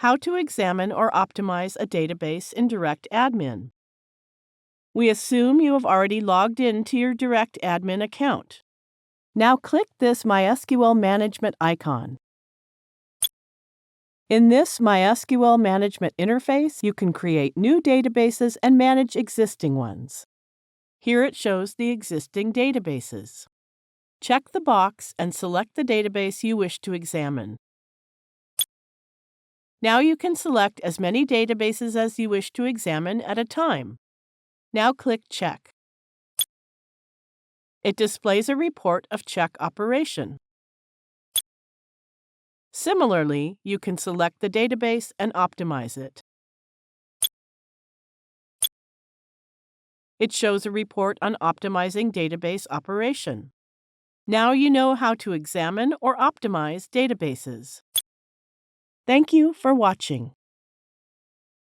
How to examine or optimize a database in DirectAdmin. We assume you have already logged in to your DirectAdmin account. Now click this MySQL Management icon. In this MySQL Management interface, you can create new databases and manage existing ones. Here it shows the existing databases. Check the box and select the database you wish to examine. Now you can select as many databases as you wish to examine at a time. Now click Check. It displays a report of check operation. Similarly, you can select the database and optimize it. It shows a report on optimizing database operation. Now you know how to examine or optimize databases. Thank you for watching.